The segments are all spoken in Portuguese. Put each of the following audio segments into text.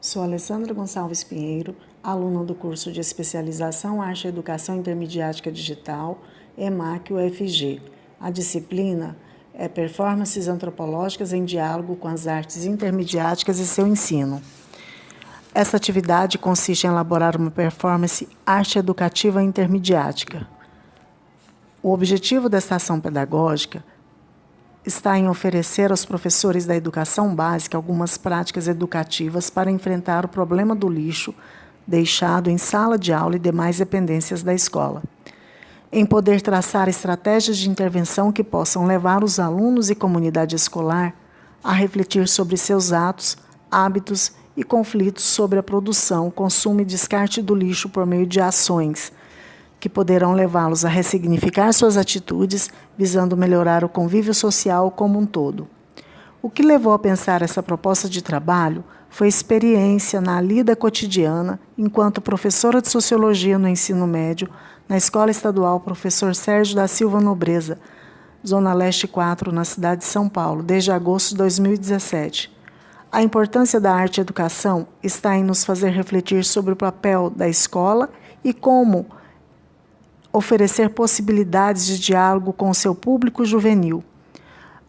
Sou Alessandra Gonçalves Pinheiro, aluna do curso de Especialização Arte e Educação Intermediática Digital, EMAC UFG. A disciplina é Performances Antropológicas em Diálogo com as Artes Intermediáticas e seu ensino. Essa atividade consiste em elaborar uma performance arte educativa intermediática. O objetivo desta ação pedagógica está em oferecer aos professores da educação básica algumas práticas educativas para enfrentar o problema do lixo deixado em sala de aula e demais dependências da escola, em poder traçar estratégias de intervenção que possam levar os alunos e comunidade escolar a refletir sobre seus atos, hábitos e conflitos sobre a produção, consumo e descarte do lixo por meio de ações que poderão levá-los a ressignificar suas atitudes, visando melhorar o convívio social como um todo. O que levou a pensar essa proposta de trabalho foi experiência na lida cotidiana enquanto professora de Sociologia no ensino médio, na Escola Estadual Professor Sérgio da Silva Nobreza, Zona Leste 4, na cidade de São Paulo, desde agosto de 2017. A importância da arte e educação está em nos fazer refletir sobre o papel da escola e como oferecer possibilidades de diálogo com o seu público juvenil.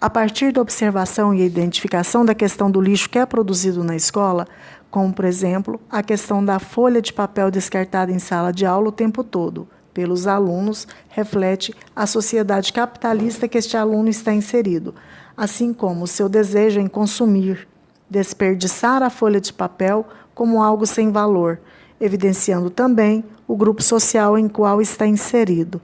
A partir da observação e identificação da questão do lixo que é produzido na escola, como, por exemplo, a questão da folha de papel descartada em sala de aula o tempo todo, pelos alunos, reflete a sociedade capitalista que este aluno está inserido, assim como o seu desejo em consumir, desperdiçar a folha de papel como algo sem valor, evidenciando também o grupo social em qual está inserido.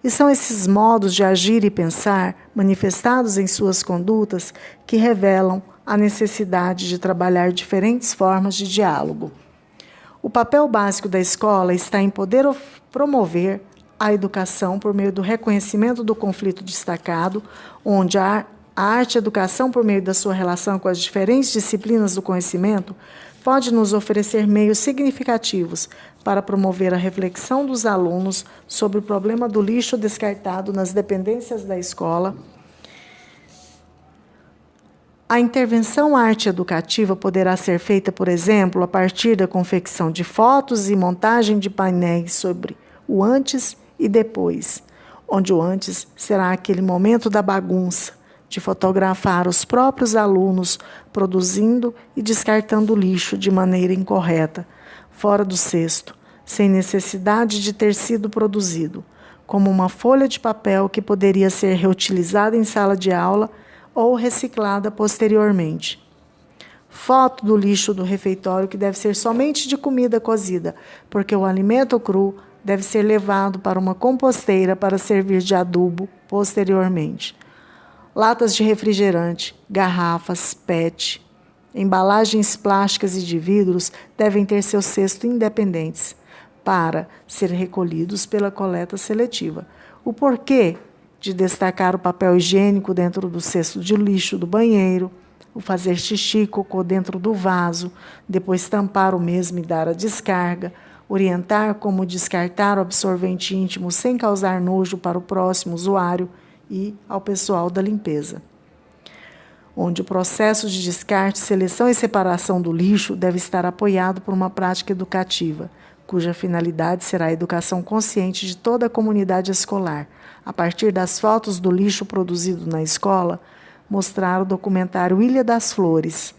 E são esses modos de agir e pensar, manifestados em suas condutas, que revelam a necessidade de trabalhar diferentes formas de diálogo. O papel básico da escola está em poder promover a educação por meio do reconhecimento do conflito destacado, onde a arte e educação, por meio da sua relação com as diferentes disciplinas do conhecimento, pode nos oferecer meios significativos para promover a reflexão dos alunos sobre o problema do lixo descartado nas dependências da escola. A intervenção arte educativa poderá ser feita, por exemplo, a partir da confecção de fotos e montagem de painéis sobre o antes e depois, onde o antes será aquele momento da bagunça, de fotografar os próprios alunos produzindo e descartando lixo de maneira incorreta, fora do cesto, sem necessidade de ter sido produzido, como uma folha de papel que poderia ser reutilizada em sala de aula ou reciclada posteriormente. Foto do lixo do refeitório que deve ser somente de comida cozida, porque o alimento cru deve ser levado para uma composteira para servir de adubo posteriormente. Latas de refrigerante, garrafas, PET, embalagens plásticas e de vidros devem ter seu cesto independentes para ser recolhidos pela coleta seletiva. O porquê de destacar o papel higiênico dentro do cesto de lixo do banheiro, o fazer xixi e cocô dentro do vaso, depois tampar o mesmo e dar a descarga, orientar como descartar o absorvente íntimo sem causar nojo para o próximo usuário e ao pessoal da limpeza, onde o processo de descarte, seleção e separação do lixo deve estar apoiado por uma prática educativa, cuja finalidade será a educação consciente de toda a comunidade escolar. A partir das fotos do lixo produzido na escola, mostrar o documentário Ilha das Flores,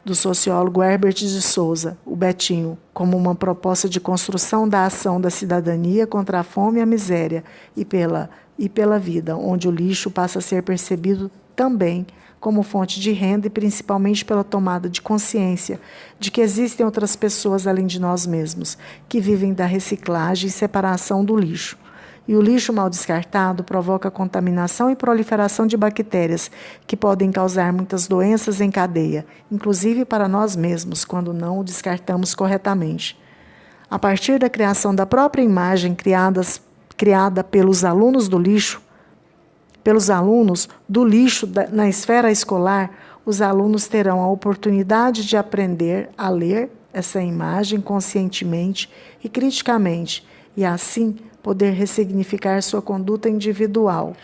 do sociólogo Herbert de Souza, o Betinho, como uma proposta de construção da ação da cidadania contra a fome e a miséria e pela vida, onde o lixo passa a ser percebido também como fonte de renda e principalmente pela tomada de consciência de que existem outras pessoas além de nós mesmos, que vivem da reciclagem e separação do lixo. E o lixo mal descartado provoca contaminação e proliferação de bactérias que podem causar muitas doenças em cadeia, inclusive para nós mesmos, quando não o descartamos corretamente. A partir da criação da própria imagem criada pelos alunos do lixo na esfera escolar, os alunos terão a oportunidade de aprender a ler essa imagem conscientemente e criticamente, e assim poder ressignificar sua conduta individual.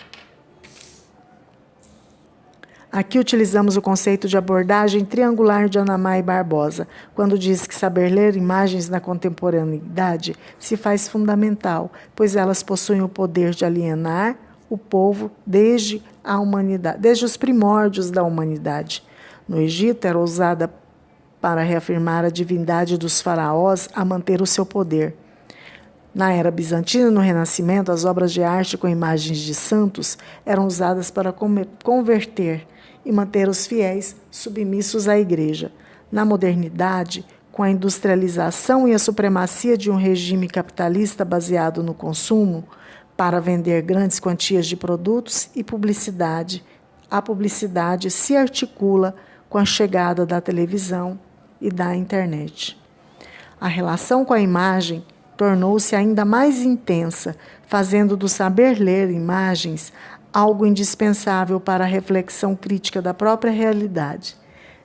Aqui utilizamos o conceito de abordagem triangular de Anamai Barbosa, quando diz que saber ler imagens na contemporaneidade se faz fundamental, pois elas possuem o poder de alienar o povo desde a humanidade, desde os primórdios da humanidade. No Egito, era usada para reafirmar a divindade dos faraós a manter o seu poder. Na era bizantina e no Renascimento, as obras de arte com imagens de santos eram usadas para converter e manter os fiéis submissos à Igreja. Na modernidade, com a industrialização e a supremacia de um regime capitalista baseado no consumo, para vender grandes quantias de produtos e publicidade, a publicidade se articula com a chegada da televisão e da internet. A relação com a imagem tornou-se ainda mais intensa, fazendo do saber ler imagens algo indispensável para a reflexão crítica da própria realidade.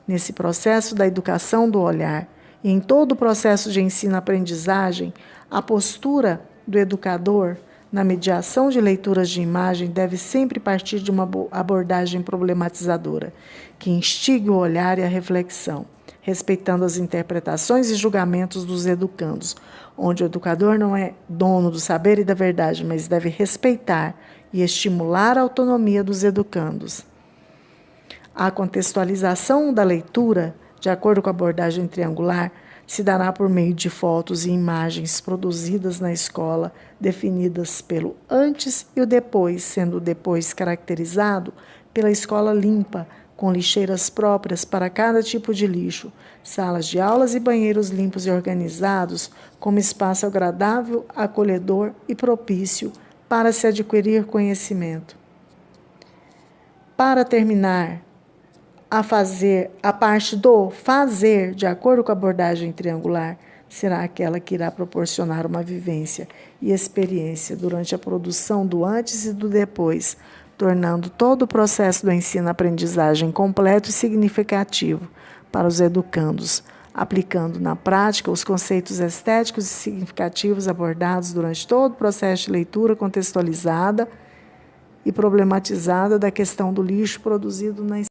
Nesse processo da educação do olhar e em todo o processo de ensino-aprendizagem, a postura do educador na mediação de leituras de imagem deve sempre partir de uma abordagem problematizadora, que instigue o olhar e a reflexão, respeitando as interpretações e julgamentos dos educandos, onde o educador não é dono do saber e da verdade, mas deve respeitar e estimular a autonomia dos educandos. A contextualização da leitura, de acordo com a abordagem triangular, se dará por meio de fotos e imagens produzidas na escola, definidas pelo antes e o depois, sendo o depois caracterizado pela escola limpa, com lixeiras próprias para cada tipo de lixo, salas de aulas e banheiros limpos e organizados, como espaço agradável, acolhedor e propício para se adquirir conhecimento. Para terminar, a parte do fazer, de acordo com a abordagem triangular, será aquela que irá proporcionar uma vivência e experiência durante a produção do antes e do depois, tornando todo o processo do ensino-aprendizagem completo e significativo para os educandos, aplicando na prática os conceitos estéticos e significativos abordados durante todo o processo de leitura contextualizada e problematizada da questão do lixo produzido na